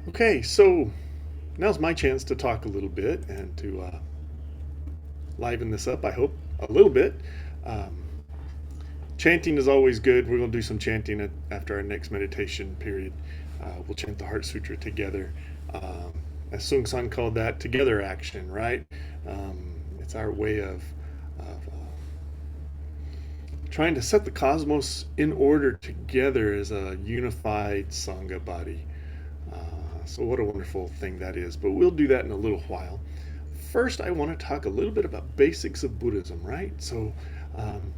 Okay, so now's my chance to talk a little bit and to liven this up, I hope, a little bit. Um, Chanting is always good. We're going to do some chanting after our next meditation period. We'll chant the Heart Sutra together. Um, as Sung San called that, together action, right? It's our way of trying to set the cosmos in order together as a unified Sangha body. So, what a wonderful thing that is. But we'll do that in a little while. First, I want to talk a little bit about basics of Buddhism, right? Um,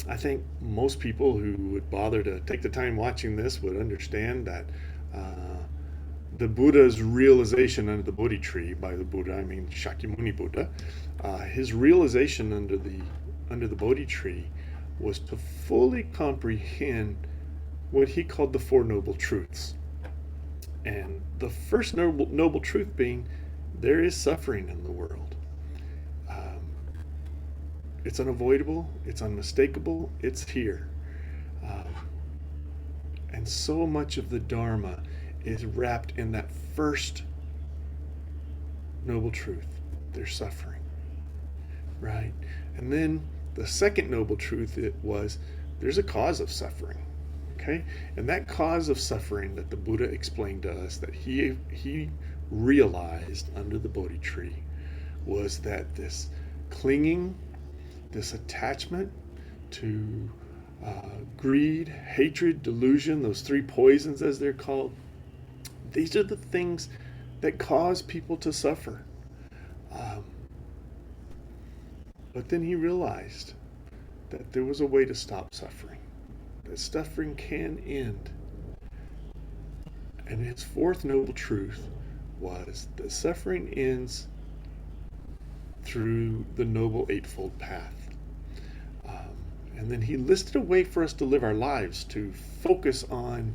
I think most people who would bother to take the time watching this would understand that the Buddha's realization under the Bodhi tree, by the Buddha I mean Shakyamuni Buddha, his realization under the Bodhi tree was to fully comprehend what he called the Four Noble Truths. And the first noble truth being there is suffering in the world. Um, it's unavoidable, it's unmistakable, it's here. Um, and so much of the Dharma is wrapped in that first noble truth. There's suffering, right? And then the second noble truth it was there's a cause of suffering. Okay? And that cause of suffering that the Buddha explained to us that he realized under the Bodhi tree was that this clinging, this attachment to greed, hatred, delusion, those three poisons as they're called, these are the things that cause people to suffer. Um, but then he realized that there was a way to stop suffering, that suffering can end. And his fourth noble truth was that suffering ends through the Noble Eightfold Path. Um, and then he listed a way for us to live our lives, to focus on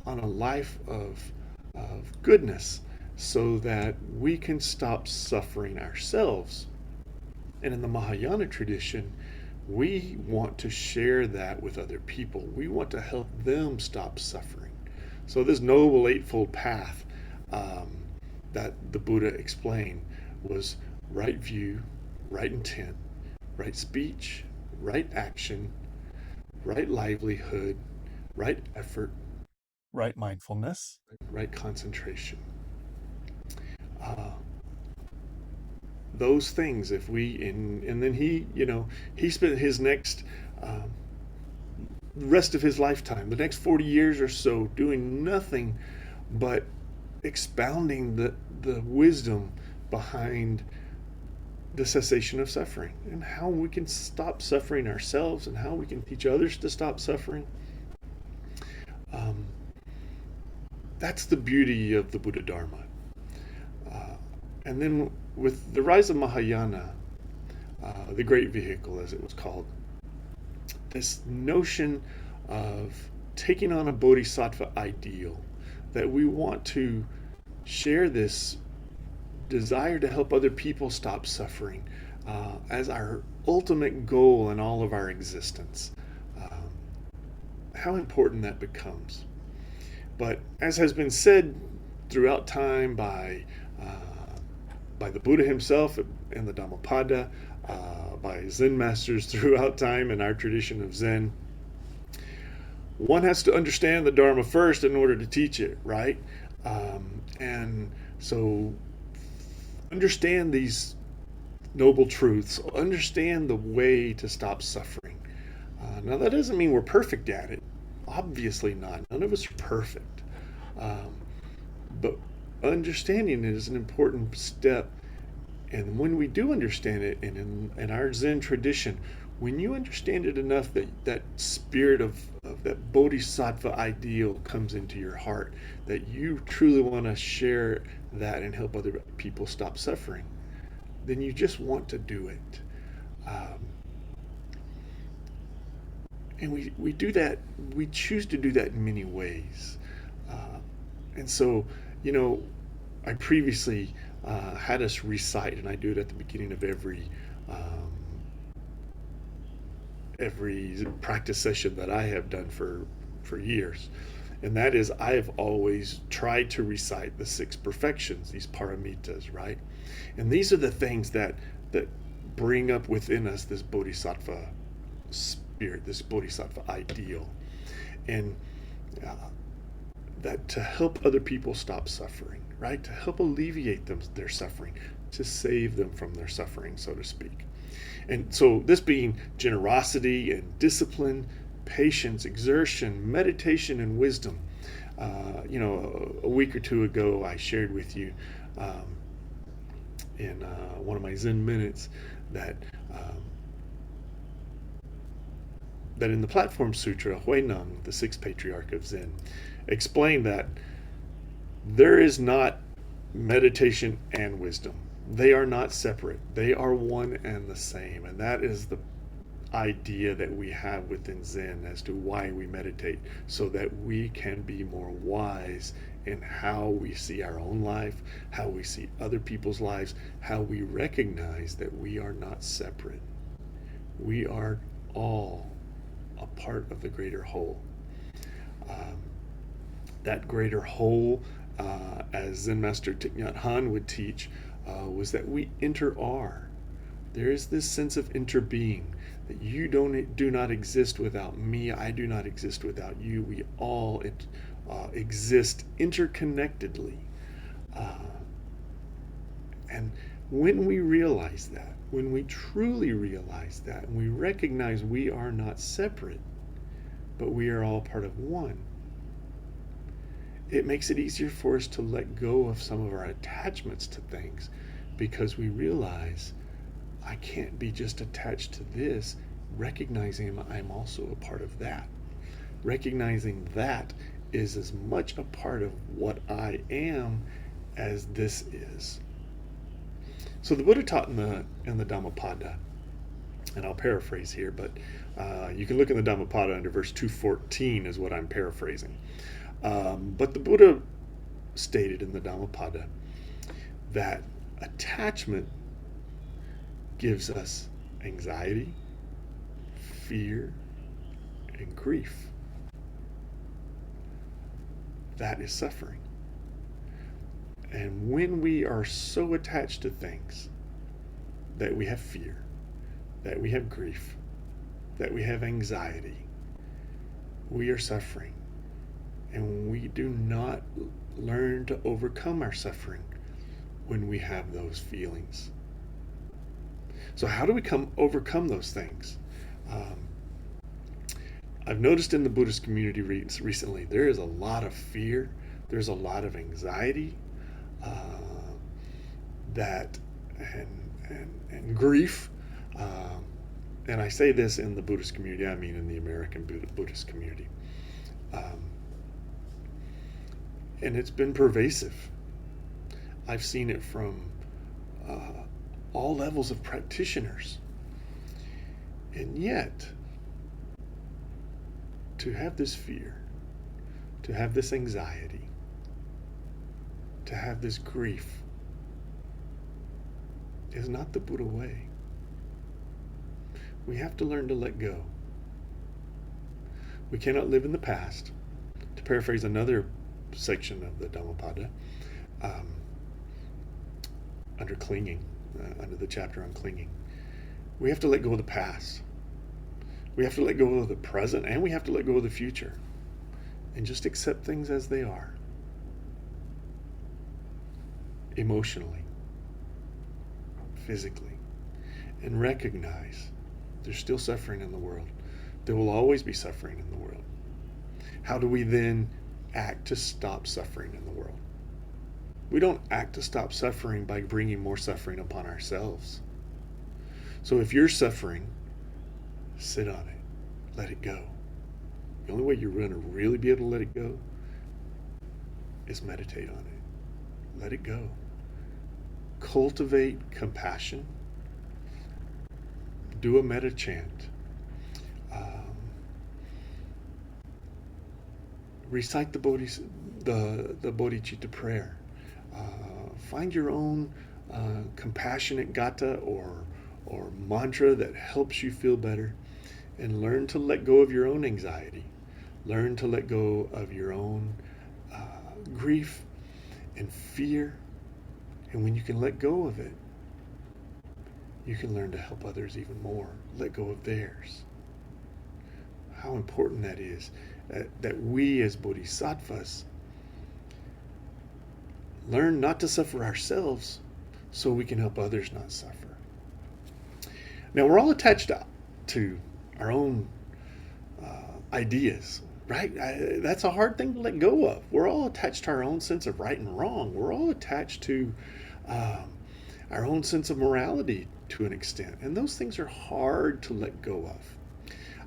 a life of goodness so that we can stop suffering ourselves. And in the Mahayana tradition, we want to share that with other people. We want to help them stop suffering. So, this Noble Eightfold Path um, that the Buddha explained was right view, right intent, right speech, right action, right livelihood, right effort, Right mindfulness. right concentration. Uh, those things, if we, and then he spent his next um, rest of his lifetime, the next 40 years or so, doing nothing but expounding the wisdom behind the cessation of suffering and how we can stop suffering ourselves and how we can teach others to stop suffering. Um, that's the beauty of the Buddha Dharma. Uh, and then with the rise of Mahayana, the great vehicle, as it was called, this notion of taking on a bodhisattva ideal, that we want to share this desire to help other people stop suffering as our ultimate goal in all of our existence. Um, how important that becomes. But as has been said throughout time by the Buddha himself in the Dhammapada, by Zen masters throughout time in our tradition of Zen, one has to understand the Dharma first in order to teach it, right? And so understand these noble truths, understand the way to stop suffering. Now, that doesn't mean we're perfect at it. Obviously not. None of us are perfect. Um, but understanding it is an important step. And when we do understand it, and in our Zen tradition, when you understand it enough that that spirit of that bodhisattva ideal comes into your heart, that you truly want to share that and help other people stop suffering, then you just want to do it. Um, and we do that, we choose to do that in many ways. Uh, and so, you know, I previously had us recite, and I do it at the beginning of every practice session that I have done for years. And that is, I've always tried to recite the six perfections, these paramitas, right? And these are the things that bring up within us this bodhisattva spirit, this bodhisattva ideal, and uh, that to help other people stop suffering, right? To help alleviate their suffering, to save them from their suffering, so to speak. And so, this being generosity and discipline, patience, exertion, meditation, and wisdom. A week or two ago, I shared with you in one of my Zen minutes that that in the Platform Sutra, Huineng, the sixth patriarch of Zen, explained that there is not meditation and wisdom. They are not separate. They are one and the same. And that is the idea that we have within Zen as to why we meditate, so that we can be more wise in how we see our own life, how we see other people's lives, how we recognize that we are not separate. We are all a part of the greater whole. That greater whole, as Zen Master Thich Nhat Hanh would teach, was that we inter-are. There is this sense of interbeing, that you do not exist without me, I do not exist without you. We all exist interconnectedly. And when we realize that, when we truly realize that, and we recognize we are not separate, but we are all part of one, it makes it easier for us to let go of some of our attachments to things, because we realize I can't be just attached to this, recognizing I'm also a part of that. Recognizing that is as much a part of what I am as this is. So the Buddha taught in the Dhammapada, and I'll paraphrase here, but you can look in the Dhammapada under verse 214 is what I'm paraphrasing. But the Buddha stated in the Dhammapada that attachment gives us anxiety, fear, and grief. That is suffering. And when we are so attached to things that we have fear, that we have grief, that we have anxiety, we are suffering. And we do not learn to overcome our suffering when we have those feelings. So how do we overcome those things? I've noticed in the Buddhist community recently, there is a lot of fear, there's a lot of anxiety, and grief. And I say this in the Buddhist community, I mean in the American Buddhist community. And it's been pervasive. I've seen it from all levels of practitioners. And yet, to have this fear, to have this anxiety, to have this grief is not the Buddha way. We have to learn to let go. We cannot live in the past. To paraphrase another section of the Dhammapada, under clinging, under the chapter on clinging, we have to let go of the past. We have to let go of the present, and we have to let go of the future, and just accept things as they are, emotionally, physically, and recognize there's still suffering in the world. There will always be suffering in the world. How do we then act to stop suffering in the world? We don't act to stop suffering by bringing more suffering upon ourselves. So if you're suffering, sit on it. Let it go. The only way you're going to really be able to let it go is meditate on it. Let it go. Cultivate compassion. Do a metta chant. Recite the bodhicitta prayer. Find your own compassionate gatha or mantra that helps you feel better, and learn to let go of your own anxiety. Learn to let go of your own grief and fear. And when you can let go of it, you can learn to help others even more. Let go of theirs. How important that is, that we as bodhisattvas learn not to suffer ourselves so we can help others not suffer. Now, we're all attached to our own ideas, right? That's a hard thing to let go of. We're all attached to our own sense of right and wrong. We're all attached to our own sense of morality to an extent. And those things are hard to let go of.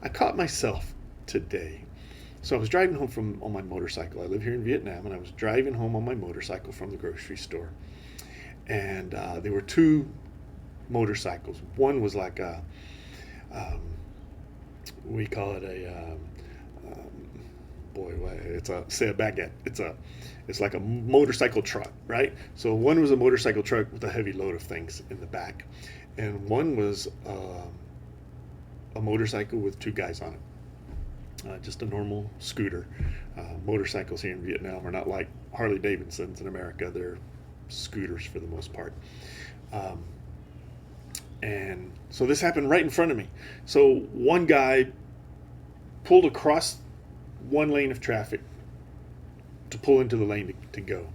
I caught myself today. So I was driving home on my motorcycle. I live here in Vietnam, and I was driving home on my motorcycle from the grocery store. And there were two motorcycles. One was like we call it it's a baguette. It's like a motorcycle truck, right? So one was a motorcycle truck with a heavy load of things in the back, and one was a motorcycle with two guys on it. Just a normal scooter. Motorcycles here in Vietnam are not like Harley Davidsons in America. They're scooters for the most part. And so this happened right in front of me. So one guy pulled across one lane of traffic to pull into the lane to go.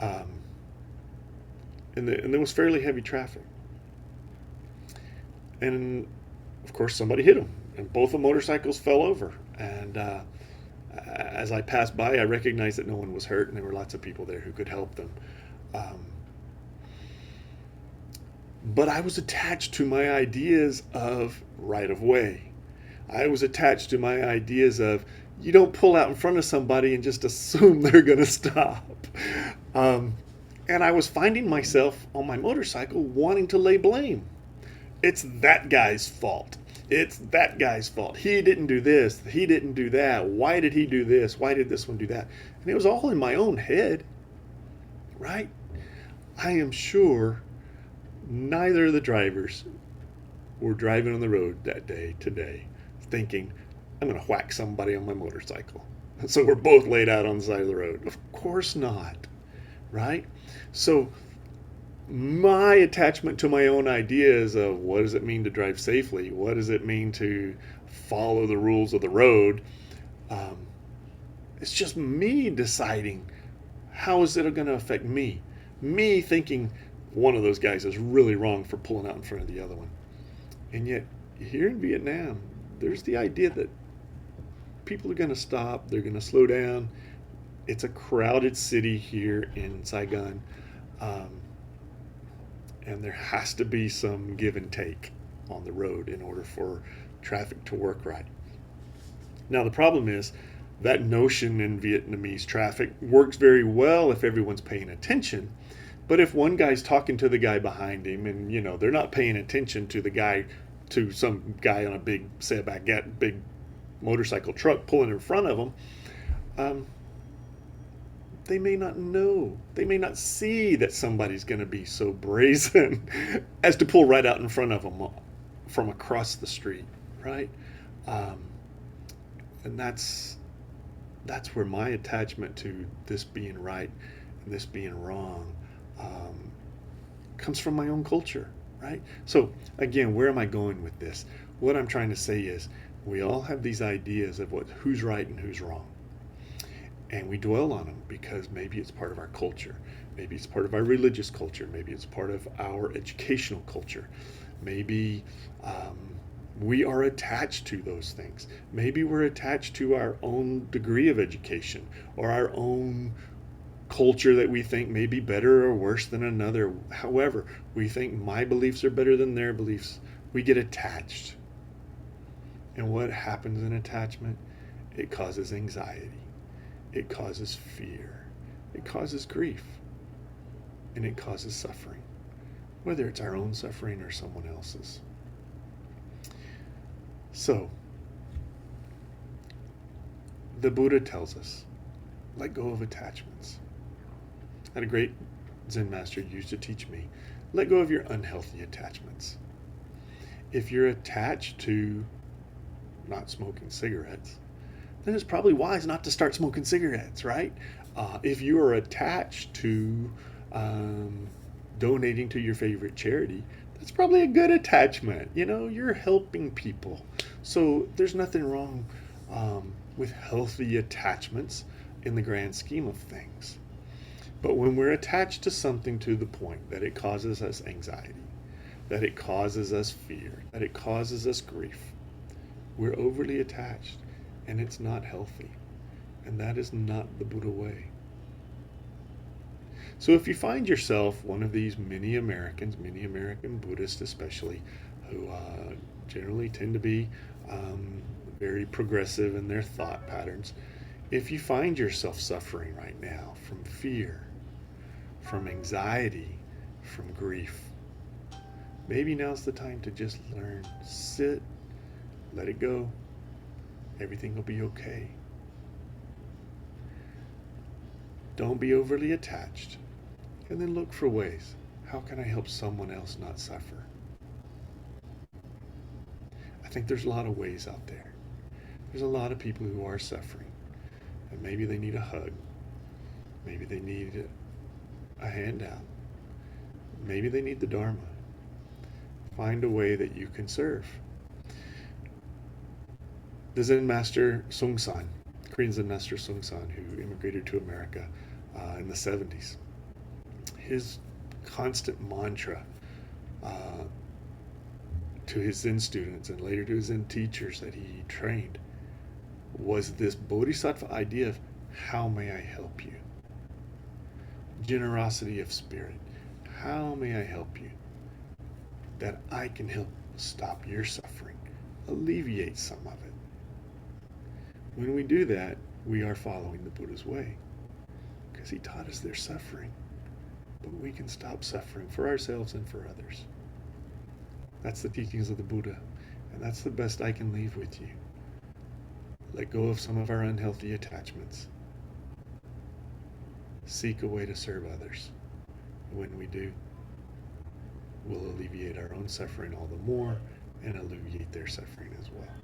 And there was fairly heavy traffic. And of course somebody hit him, and both the motorcycles fell over. And as I passed by, I recognized that no one was hurt, and there were lots of people there who could help them. But I was attached to my ideas of right of way. I was attached to my ideas of you don't pull out in front of somebody and just assume they're going to stop. And I was finding myself on my motorcycle wanting to lay blame. It's that guy's fault. It's that guy's fault. He didn't do this. He didn't do that. Why did he do this? Why did this one do that? And it was all in my own head, right? I am sure neither of the drivers were driving on the road that day today thinking, I'm going to whack somebody on my motorcycle. So we're both laid out on the side of the road. Of course not, right? So my attachment to my own ideas of what does it mean to drive safely? What does it mean to follow the rules of the road? It's just me deciding how is it going to affect me? Me thinking one of those guys is really wrong for pulling out in front of the other one. And yet, here in Vietnam, there's the idea that people are going to stop, they're going to slow down. It's a crowded city here in Saigon, and there has to be some give and take on the road in order for traffic to work right. Now, the problem is that notion in Vietnamese traffic works very well if everyone's paying attention. But if one guy's talking to the guy behind him and, they're not paying attention to some guy on a big, say a baguette, big motorcycle truck pulling in front of them, they may not know. They may not see that somebody's going to be so brazen as to pull right out in front of them from across the street, right? And that's where my attachment to this being right and this being wrong comes from my own culture, right? So again, where am I going with this? What I'm trying to say is we all have these ideas of who's right and who's wrong. And we dwell on them because maybe it's part of our culture. Maybe it's part of our religious culture. Maybe it's part of our educational culture. Maybe we are attached to those things. Maybe we're attached to our own degree of education or our own culture that we think may be better or worse than another. However, we think my beliefs are better than their beliefs. We get attached. And what happens in attachment? It causes anxiety. It causes fear. It causes grief. And it causes suffering, whether it's our own suffering or someone else's. So, the Buddha tells us, let go of attachments. I had a great Zen master used to teach me, let go of your unhealthy attachments. If you're attached to not smoking cigarettes, then it's probably wise not to start smoking cigarettes, right? If you are attached to um, donating to your favorite charity, that's probably a good attachment. You know, you're helping people. So there's nothing wrong with healthy attachments in the grand scheme of things. But when we're attached to something to the point that it causes us anxiety, that it causes us fear, that it causes us grief, we're overly attached and it's not healthy. And that is not the Buddha way. So if you find yourself one of these many Americans, many American Buddhists especially, who generally tend to be very progressive in their thought patterns, if you find yourself suffering right now from fear, from anxiety, from grief, maybe now's the time to just learn, sit, let it go. Everything will be okay. Don't be overly attached. And then look for ways. How can I help someone else not suffer? I think there's a lot of ways out there. There's a lot of people who are suffering. And maybe they need a hug. Maybe they need a handout. Maybe they need the Dharma. Find a way that you can serve. The Zen master Sung San, Korean Zen master Sung San, who immigrated to America in the 70s, his constant mantra to his Zen students and later to his Zen teachers that he trained was this bodhisattva idea of how may I help you? Generosity of spirit. How may I help you? That I can help stop your suffering, alleviate some of it. When we do that, we are following the Buddha's way because he taught us there's suffering, but we can stop suffering for ourselves and for others. That's the teachings of the Buddha, and that's the best I can leave with you. Let go of some of our unhealthy attachments. Seek a way to serve others. When we do, we'll alleviate our own suffering all the more and alleviate their suffering as well.